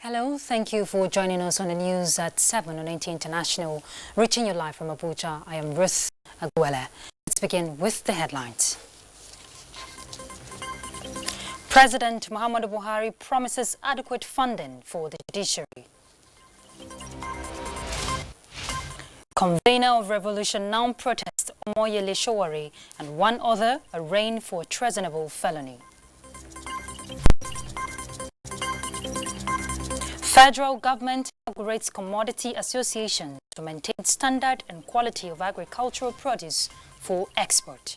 Hello, thank you for joining us on the news at 7 on NT International. Reaching you live from Abuja, I am Ruth Aguela. Let's begin with the headlines. President Muhammadu Buhari promises adequate funding for the judiciary. Convener of Revolution Now protest Omoyele Sowore and one other arraigned for treasonable felony. Federal government inaugurates commodity association to maintain standard and quality of agricultural produce for export.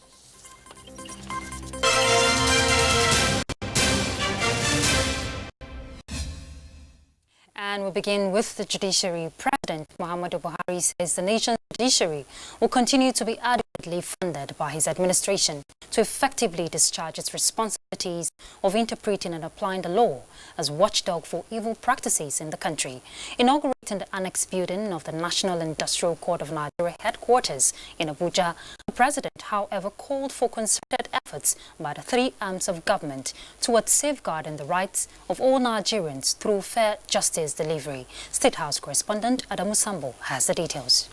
And we begin with the judiciary. President Muhammadu Buhari says the nation's judiciary will continue to be adequately funded by his administration to effectively discharge its responsibilities of interpreting and applying the law as watchdog for evil practices in the country. Inaugurating the annex building of the National Industrial Court of Nigeria headquarters in Abuja, the president, however, called for concerted efforts by the three arms of government towards safeguarding the rights of all Nigerians through fair justice delivery. State House correspondent Adamu Sambo has the details.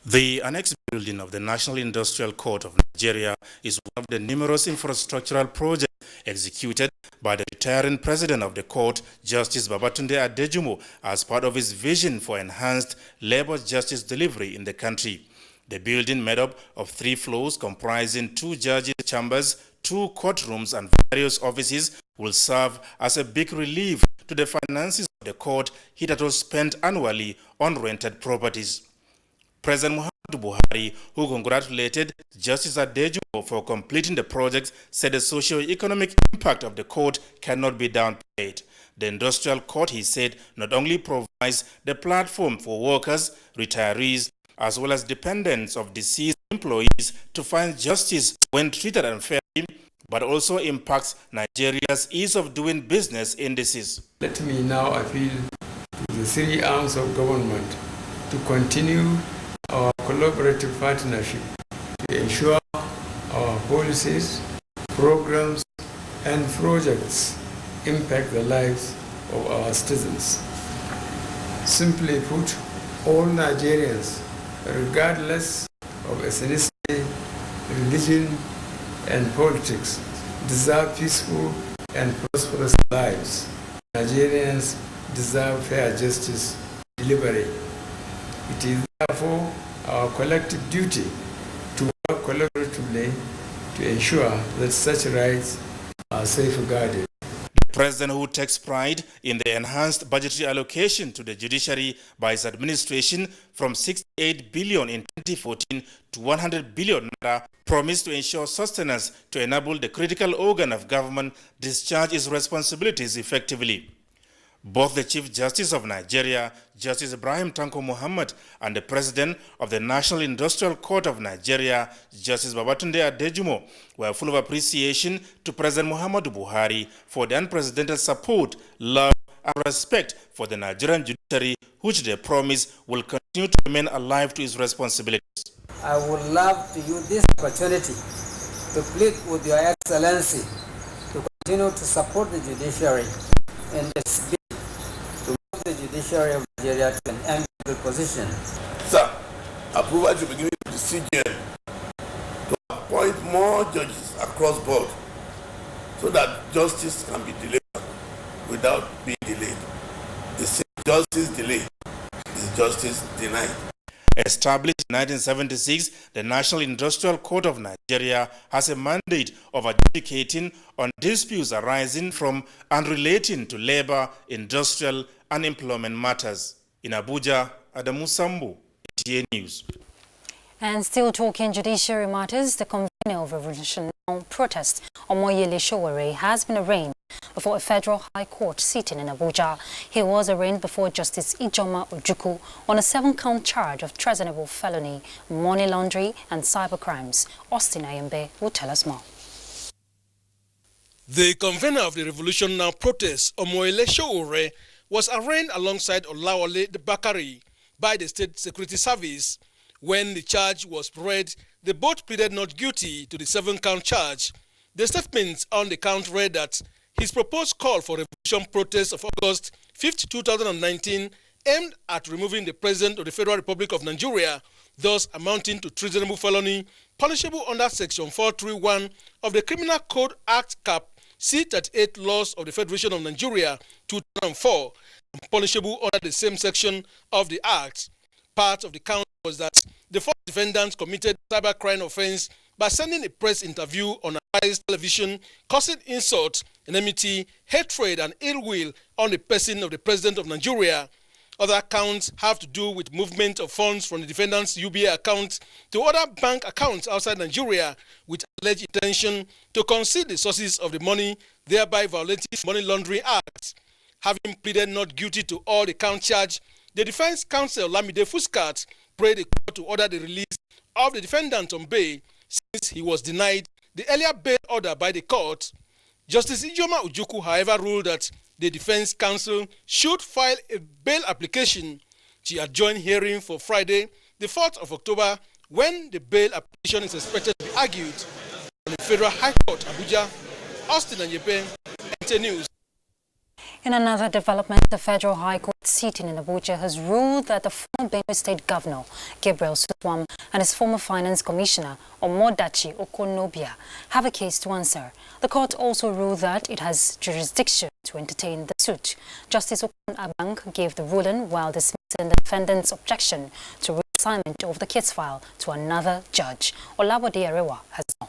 The annex building of the National Industrial Court of Nigeria is one of the numerous infrastructural projects executed by the retiring president of the court, Justice Babatunde Adejumo, as part of his vision for enhanced labor justice delivery in the country. The building, made up of 3 floors comprising 2 judges' chambers, 2 courtrooms and various offices, will serve as a big relief to the finances of the court hitherto spent annually on rented properties. President Muhammadu Buhari, who congratulated Justice Adejumo for completing the project, said the socio-economic impact of the court cannot be downplayed. The industrial court, he said, not only provides the platform for workers, retirees, as well as dependents of deceased employees to find justice when treated unfairly, but also impacts Nigeria's ease of doing business indices. Let me now appeal to the 3 arms of government to continue our collaborative partnership to ensure our policies, programs, and projects impact the lives of our citizens. Simply put, all Nigerians, regardless of ethnicity, religion, and politics, deserve peaceful and prosperous lives. Nigerians deserve fair justice delivery. It is therefore our collective duty to work collaboratively to ensure that such rights are safeguarded. The president, who takes pride in the enhanced budgetary allocation to the judiciary by his administration from 68 billion in 2014 to 100 billion naira, promised to ensure sustenance to enable the critical organ of government discharge its responsibilities effectively. Both the Chief Justice of Nigeria, Justice Ibrahim Tanko Muhammad, and the President of the National Industrial Court of Nigeria, Justice Babatunde Adejumo, were full of appreciation to President Muhammadu Buhari for the unprecedented support, love, and respect for the Nigerian judiciary, which they promise will continue to remain alive to its responsibilities. I would love to use this opportunity to plead with Your Excellency to continue to support the judiciary in its bid to move the judiciary of Nigeria to an enviable position. Sir, approval should be given to the CJN to appoint more judges across board so that justice can be delivered without being delayed. The same justice delayed is justice denied. Established in 1976, the National Industrial Court of Nigeria has a mandate of adjudicating on disputes arising from and relating to labor, industrial, and employment matters. In Abuja, Adamu Sambo, NTA News. And still talking judiciary matters, the convener of Revolution Now protest, Omoyele Sowore, has been arraigned before a federal high court sitting in Abuja. He was arraigned before Justice Ijoma Ojukwu on a 7-count charge of treasonable felony, money laundering, and cybercrimes. Austin Ayembe will tell us more. The convener of the Revolution Now protest, Omoyele Sowore, was arraigned alongside Olawale Bakari by the State Security Service. When the charge was read, they both pleaded not guilty to the 7-count charge. The statements on the count read that his proposed call for revolution protest of August 5, 2019, aimed at removing the President of the Federal Republic of Nigeria, thus amounting to treasonable felony, punishable under Section 431 of the Criminal Code Act Cap C-38 laws of the Federation of Nigeria 2004, and punishable under the same section of the Act. Part of the count was that the four defendants committed cybercrime offense by sending a press interview on Arise television, causing insult, enmity, hatred, and ill will on the person of the President of Nigeria. Other counts have to do with movement of funds from the defendant's UBA account to other bank accounts outside Nigeria with alleged intention to conceal the sources of the money, thereby violating the Money Laundering Act. Having pleaded not guilty to all the count charged, the defense counsel Lamide Fuscat prayed the court to order the release of the defendant on bail since he was denied the earlier bail order by the court. Justice Ijoma Ujuku, however, ruled that the defense counsel should file a bail application. She adjourned hearing for Friday, the 4th of October, when the bail application is expected to be argued on the Federal High Court, Abuja. Austin and Yepe, NTA News. In another development, the Federal High Court sitting in Abuja has ruled that the former Benue State Governor, Gabriel Suswam, and his former Finance Commissioner, Omodachi Okonobia, have a case to answer. The court also ruled that it has jurisdiction to entertain the suit. Justice Okon Abang gave the ruling while dismissing the defendant's objection to reassignment of the case file to another judge. Olabode Arewa has more.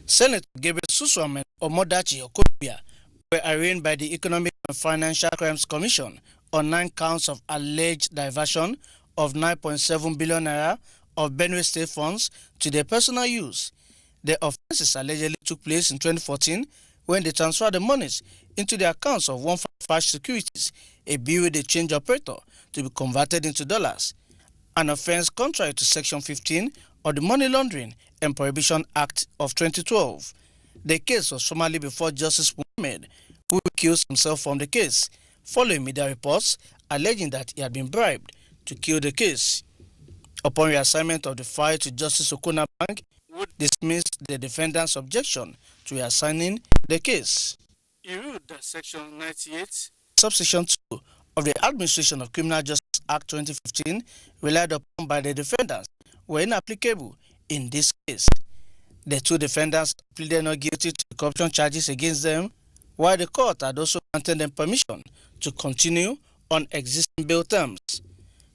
Senator Gabriel Suswam and Omodachi Okonobia were arraigned by the Economic and Financial Crimes Commission on 9 counts of alleged diversion of 9.7 billion naira of Benue State funds to their personal use. The offences allegedly took place in 2014 when they transferred the monies into the accounts of 155 Securities, a bureau de change operator, to be converted into dollars, an offence contrary to Section 15 of the Money Laundering and Prohibition Act of 2012. The case was formally before Justice Muhammad, who recused himself from the case, following media reports alleging that he had been bribed to kill the case. Upon reassignment of the file to Justice Okon Abang, who dismissed the defendant's objection to reassigning the case. He ruled that Section 98, Subsection 2 of the Administration of Criminal Justice Act 2015, relied upon by the defendants, were inapplicable in this case. The two defendants pleaded not guilty to the corruption charges against them, while the court had also granted them permission to continue on existing bail terms.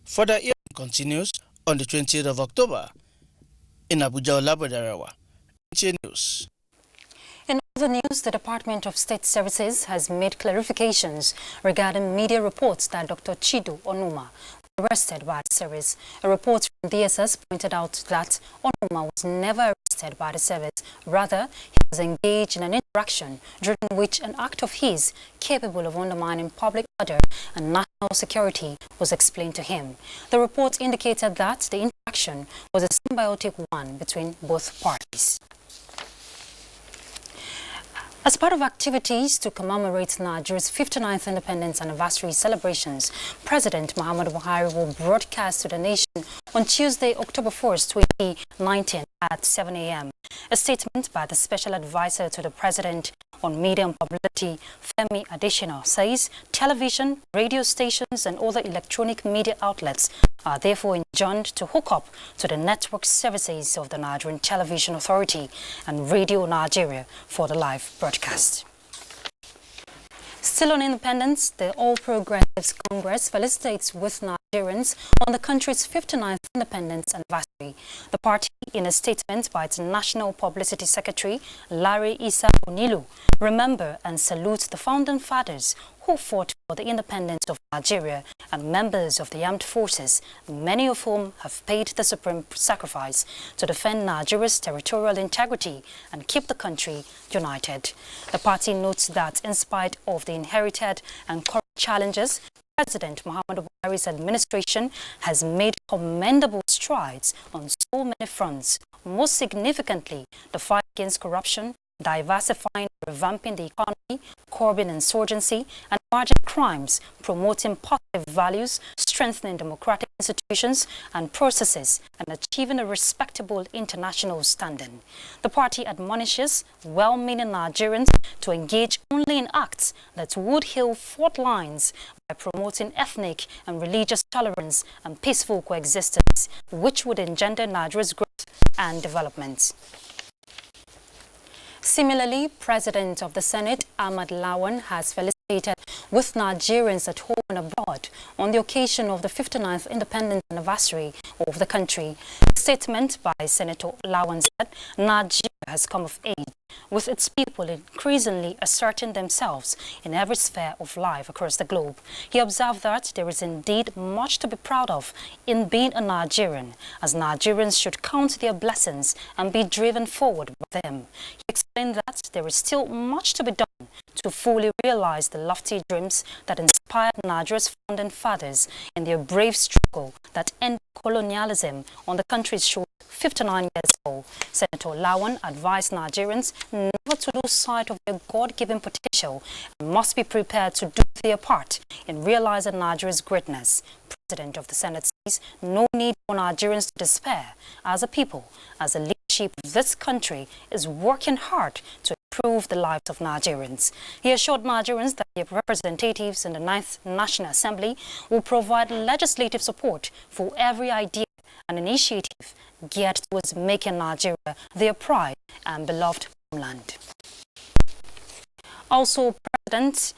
Further hearing continues on the 20th of October. In Abuja, Olabode Arewa, NTA News. In other news, the Department of State Services has made clarifications regarding media reports that Dr. Chido Onuma was arrested by the service. A report from DSS pointed out that Onuma was never arrested by the service. Rather, he was engaged in an interaction during which an act of his capable of undermining public order and national security was explained to him. The report indicated that the interaction was a symbiotic one between both parties. As part of activities to commemorate Nigeria's 59th independence anniversary celebrations, President Muhammadu Buhari will broadcast to the nation on Tuesday, October 1st, 2019 at 7 a.m. A statement by the Special Advisor to the President on Media and Publicity, Femi Adesina, says television, radio stations and other electronic media outlets are therefore enjoined to hook up to the network services of the Nigerian Television Authority and Radio Nigeria for the live broadcast. Still on independence, the All Progressives Congress felicitates with Nigerians on the country's 59th independence anniversary. The party, in a statement by its National Publicity Secretary, Larry Issa Onilu, remember and salute the founding fathers who fought for the independence of Nigeria and members of the armed forces, many of whom have paid the supreme sacrifice to defend Nigeria's territorial integrity and keep the country united. The party notes that in spite of the inherited and current challenges, President Muhammadu Buhari's administration has made commendable strides on so many fronts, most significantly the fight against corruption, diversifying and revamping the economy, curbing insurgency and margin crimes, promoting positive values, strengthening democratic institutions and processes and achieving a respectable international standing. The party admonishes well-meaning Nigerians to engage only in acts that would heal fault lines by promoting ethnic and religious tolerance and peaceful coexistence, which would engender Nigeria's growth and development. Similarly, President of the Senate, Ahmad Lawan, has felicitated with Nigerians at home and abroad on the occasion of the 59th independence anniversary of the country. A statement by Senator Lawan said Nigeria has come of age, with its people increasingly asserting themselves in every sphere of life across the globe. He observed that there is indeed much to be proud of in being a Nigerian, as Nigerians should count their blessings and be driven forward by them. He explained that there is still much to be done to fully realize the lofty dreams that inspired Nigeria's founding fathers in their brave struggle that ended colonialism on the country's shore 59 years ago. Senator Lawan advised Nigerians never to lose sight of their God-given potential and must be prepared to do their part in realizing Nigeria's greatness. President of the Senate says no need for Nigerians to despair as a people, as the leadership of this country is working hard to improve the lives of Nigerians. He assured Nigerians that their representatives in the 9th National Assembly will provide legislative support for every idea and initiative geared towards making Nigeria their pride and beloved homeland. Also, President,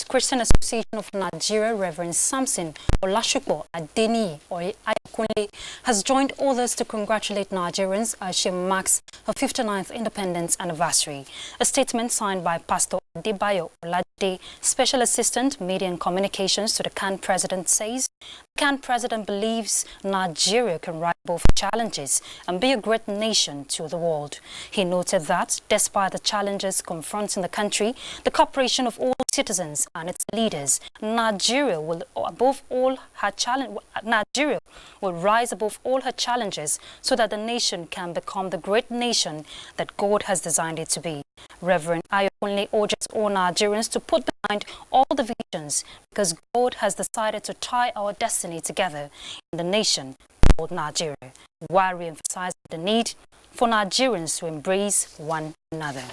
Christian Association of Nigeria, Reverend Samson Olashupo Adeni Ayakunle, has joined others to congratulate Nigerians as she marks her 59th independence anniversary. A statement signed by Pastor Adebayo Olade, Special Assistant Media and Communications to the CAN President, says the CAN President believes Nigeria can rise above challenges and be a great nation to the world. He noted that despite the challenges confronting the country, the cooperation of all citizens and its leaders, Nigeria will rise above all her challenges so that the nation can become the great nation that God has designed it to be. Reverend Ayakunle urges all Nigerians to put behind all the divisions because God has decided to tie our destiny together in the nation called Nigeria, while re-emphasizing the need for Nigerians to embrace one another.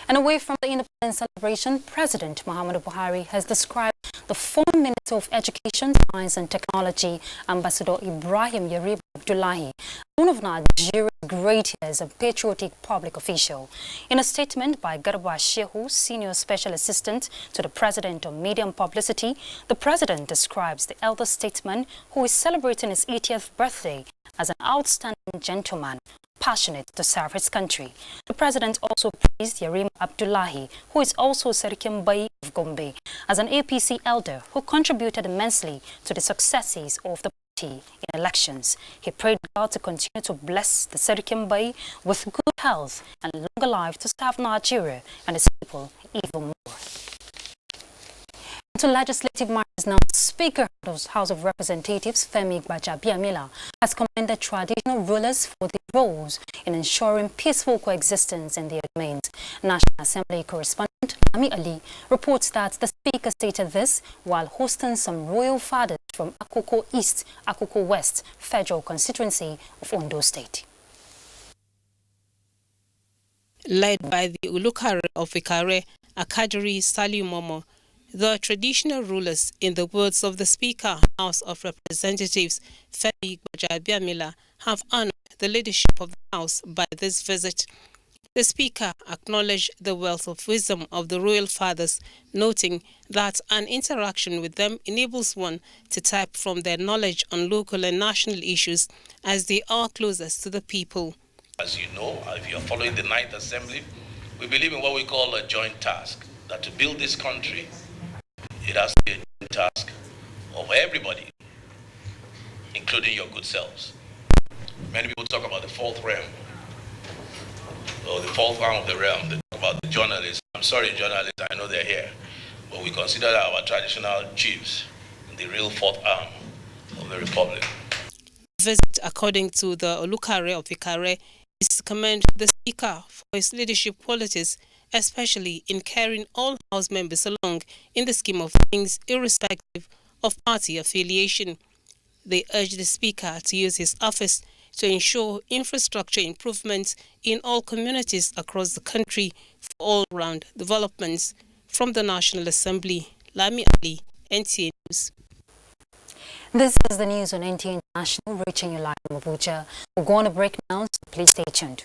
And away from the independence celebration, President Muhammadu Buhari has described the former Minister of Education, Science and Technology, Ambassador Ibrahim Yarib Abdullahi, one of Nigeria's greatest and patriotic public official. In a statement by Garba Shehu, Senior Special Assistant to the President on Media and Publicity, the President describes the elder statesman who is celebrating his 80th birthday as an outstanding gentleman, passionate to serve his country. The President also praised Yarim Abdullahi, who is also Serikim Bai of Gombe, as an APC elder who contributed immensely to the successes of the party in elections. He prayed God to continue to bless the Serikim Bai with good health and longer life to serve Nigeria and its people even more. To legislative matters now, Speaker of the House of Representatives, Femi Gbajabiamila, has commended traditional rulers for their roles in ensuring peaceful coexistence in their domains. National Assembly correspondent Ami Ali reports that the Speaker stated this while hosting some royal fathers from Akoko East, Akoko West Federal Constituency of Ondo State. Led by the Ulukare of Ikare, Akajiri Saliu Momo, the traditional rulers, in the words of the Speaker, House of Representatives, Femi Gbajabiamila, have honored the leadership of the House by this visit. The Speaker acknowledged the wealth of wisdom of the royal fathers, noting that an interaction with them enables one to tap from their knowledge on local and national issues as they are closest to the people. As you know, if you're following the 9th Assembly, we believe in what we call a joint task, that to build this country, it has to be a joint task of everybody, including your good selves. Many people talk about the fourth realm, or the fourth arm of the realm. They talk about the journalists. I'm sorry, journalists, I know they're here, but we consider our traditional chiefs the real fourth arm of the republic. The visit, according to the Olukare of Ikare, is to commend the Speaker for his leadership qualities, especially in carrying all House members along in the scheme of things, irrespective of party affiliation. They urged the Speaker to use his office to ensure infrastructure improvements in all communities across the country for all-round developments. From the National Assembly, Lami Ali, NTA News. This is the news on NTA International, reaching you live from Abuja. We're going to break now, so please stay tuned.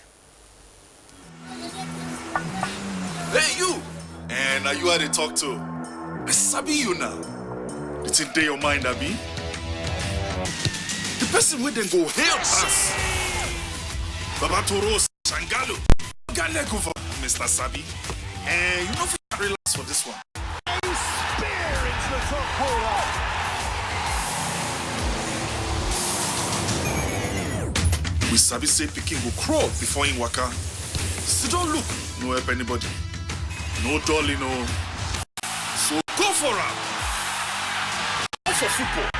Hey, you! And are you how they talk to? I sabi you now. It's in day your mind, Abi. The person with them go help us. Baba Toros, Shangalo, Galego for Mr. Sabi. And you know if you relax for this one. And spear into the top corner. We Sabi say Peking will crawl before in waka. So don't look, no help anybody. No dolly, no. So go for it. Go for football.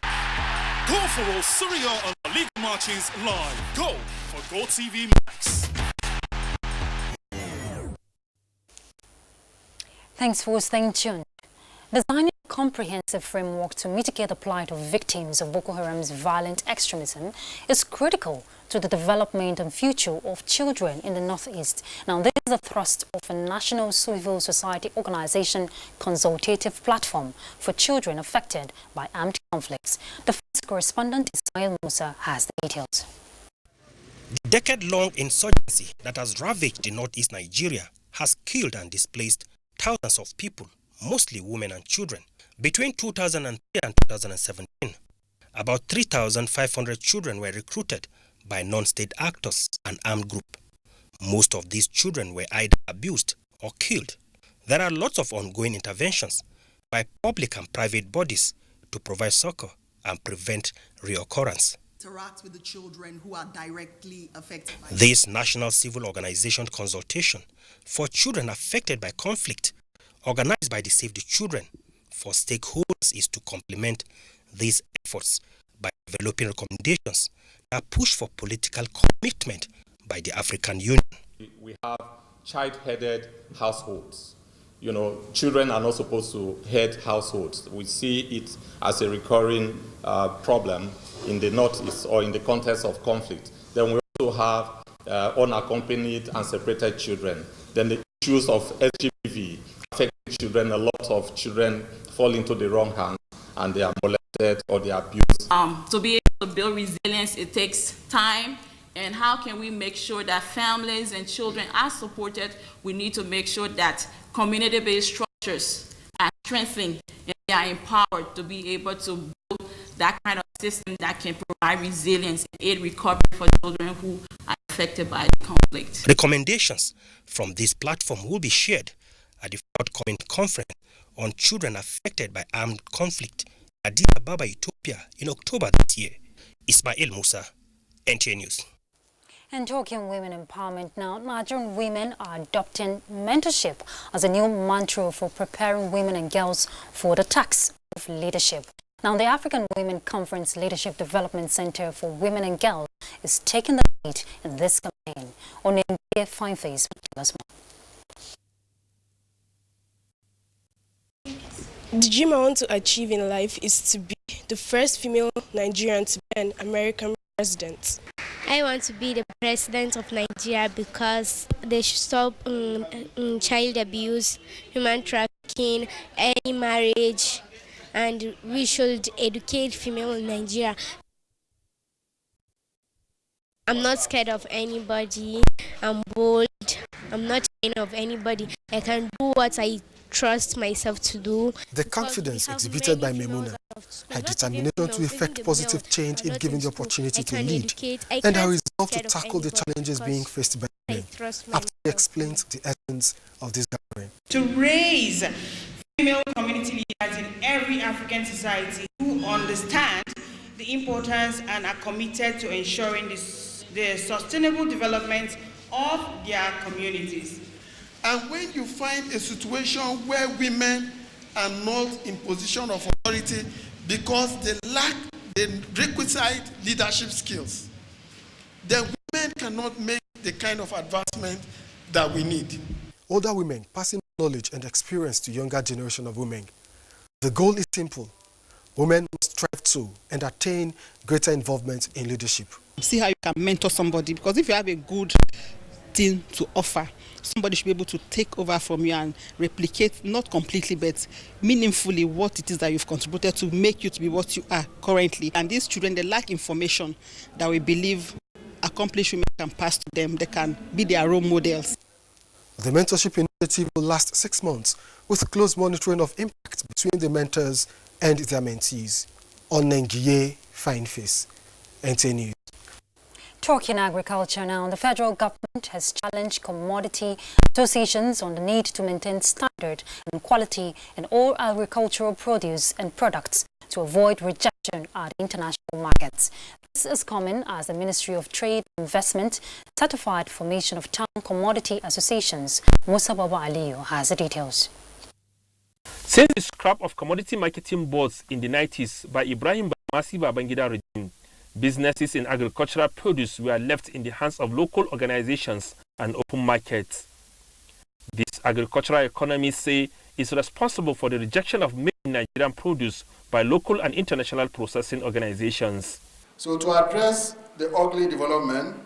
Go for all Syria on the League Marchings live. Go for GoTV Max. Thanks for staying tuned. Designing a comprehensive framework to mitigate the plight of victims of Boko Haram's violent extremism is critical to the development and future of children in the Northeast. Now, this is the thrust of a national civil society organization consultative platform for children affected by armed conflicts. The first correspondent, Ismail Musa, has the details. The decade-long insurgency that has ravaged the Northeast Nigeria has killed and displaced thousands of people, mostly women and children. Between 2003 and 2017, about 3,500 children were recruited by non-state actors and armed group. Most of these children were either abused or killed. There are lots of ongoing interventions by public and private bodies to provide succor and prevent reoccurrence. Interact with the children who are directly affected by this national civil organization consultation for children affected by conflict, organized by the Save the Children for stakeholders, is to complement these efforts by developing recommendations that push for political commitment by the African Union. We have child-headed households. You know, children are not supposed to head households. We see it as a recurring problem in the Northeast or in the context of conflict. Then we also have unaccompanied and separated children. Then the issues of SGBV affecting children. A lot of children fall into the wrong hands and they are molested or they are abused. To be able to build resilience, it takes time. And how can we make sure that families and children are supported? We need to make sure that community-based structures are strengthened and they are empowered to be able to build that kind of system that can provide resilience and aid recovery for children who are affected by the conflict. Recommendations from this platform will be shared at the forthcoming conference on children affected by armed conflict at Addis Ababa, Ethiopia in October this year. Ismail Musa, NTA News. And talking women empowerment now, Nigerian women are adopting mentorship as a new mantra for preparing women and girls for the task of leadership. Now, the African Women Conference Leadership Development Center for Women and Girls is taking the lead in this campaign. Onengie Fineface will tell us more. The dream I want to achieve in life is to be the first female Nigerian to be an American president. I want to be the president of Nigeria because they should stop child abuse, human trafficking, any marriage, and we should educate female in Nigeria. I'm not scared of anybody. I'm bold. I'm not scared of anybody. I can do what I trust myself to do. The confidence exhibited by Memuna, her determination to effect positive change if given the opportunity to lead, and her resolve to tackle the challenges being faced by women, after he explained the essence of this gathering. To raise female community leaders in every African society who understand the importance and are committed to ensuring the sustainable development of their communities. And when you find a situation where women are not in position of authority because they lack the requisite leadership skills, then women cannot make the kind of advancement that we need. Older women passing knowledge and experience to younger generation of women. The goal is simple: Women must strive to and attain greater involvement in leadership. See how you can mentor somebody, because if you have a good thing to offer, somebody should be able to take over from you and replicate, not completely but meaningfully, what it is that you've contributed to make you to be what you are currently. And these children, they lack information that we believe accomplished women can pass to them. They can be their role models. The mentorship initiative will last 6 months with close monitoring of impact between the mentors and their mentees. On Nengiye Fine Face, NTA News. Talking agriculture now, the federal government has challenged commodity associations on the need to maintain standard and quality in all agricultural produce and products to avoid rejection at international markets. This is coming as the Ministry of Trade and Investment certified formation of town commodity associations. Musa Baba Aliyu has the details. Since the scrap of commodity marketing boards in the 90s by Ibrahim Badamasi Babangida regime, businesses in agricultural produce were left in the hands of local organizations and open markets. This agricultural economy say is responsible for the rejection of made in Nigerian produce by local and international processing organizations. So to address the ugly development,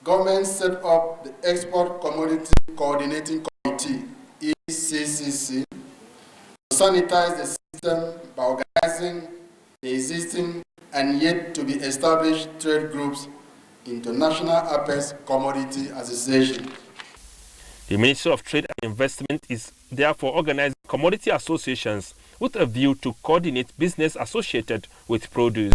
government set up the Export Commodity Coordinating Committee, ECCC, to sanitize the system by organizing the existing and yet to be established trade groups into National Apex Commodity Association. The Ministry of Trade and Investment is therefore organizing commodity associations with a view to coordinate business associated with produce.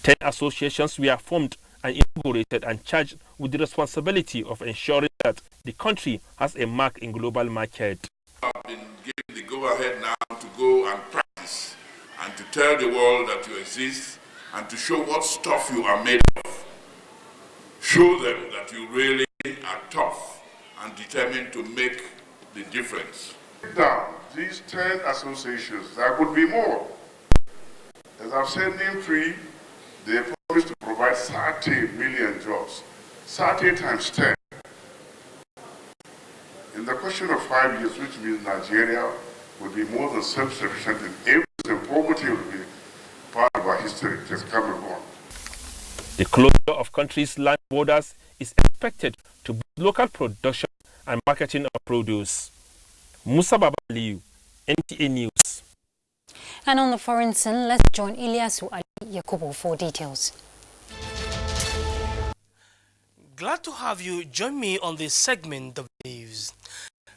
10 associations were formed and inaugurated and charged with the responsibility of ensuring that the country has a mark in global market. I've been given the go-ahead now to go and practice and to tell the world that you exist and to show what stuff you are made of. Show them that you really are tough and determined to make the difference. Now, these 10 associations, there could be more. As I've said, name 3, they promised to provide 30 million jobs. 30 times 10. In the question of 5 years, which means Nigeria will be more than self-sufficient in everything, poverty will be part of our history. It has come and gone. The closure of countries' land borders is expected to boost local production and marketing of produce. Musa Baba Aliyu, NTA News. And on the foreign scene, let's join Ilyasu Ali Yakubu for details. Glad to have you join me on this segment of news.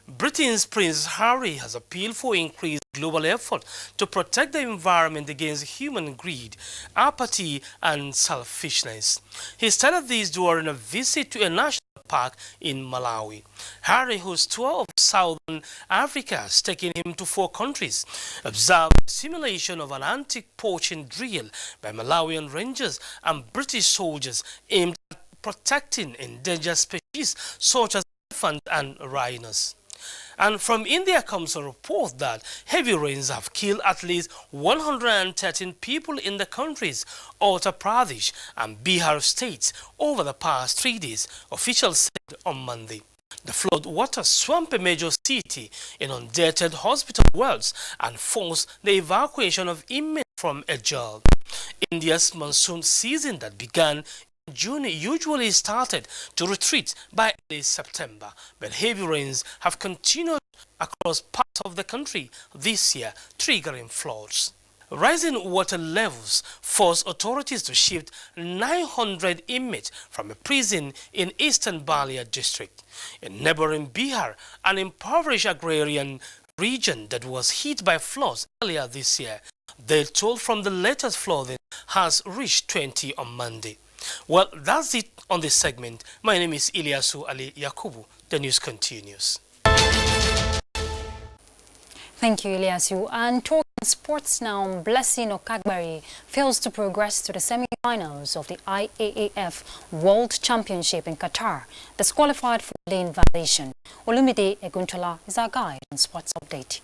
Britain's Prince Harry has appealed for increased global effort to protect the environment against human greed, apathy and selfishness. He started this during a visit to a national park in Malawi. Harry, whose tour of Southern Africa has taken him to 4 countries, observed the simulation of an anti-poaching drill by Malawian rangers and British soldiers aimed at protecting endangered species such as elephants and rhinos. And from India comes a report that heavy rains have killed at least 113 people in the countries Uttar Pradesh and Bihar states over the past 3 days, officials said on Monday. The flood water swamped a major city, inundated hospital wells and forced the evacuation of inmates from a jail. India's monsoon season that began in June usually started to retreat by early September, but heavy rains have continued across parts of the country this year, triggering floods. Rising water levels forced authorities to shift 900 inmates from a prison in eastern Balia district. In neighboring Bihar, an impoverished agrarian region that was hit by floods earlier this year, the toll from the latest flooding has reached 20 on Monday. Well, that's it on this segment. My name is Ilyasu Ali Yakubu. The news continues. Thank you, Ilyasu. And talking sports now, Blessing Okagbari fails to progress to the semi-finals of the IAAF World Championship in Qatar, disqualified for lane violation. Olumide Eguntola is our guide on Sports Update.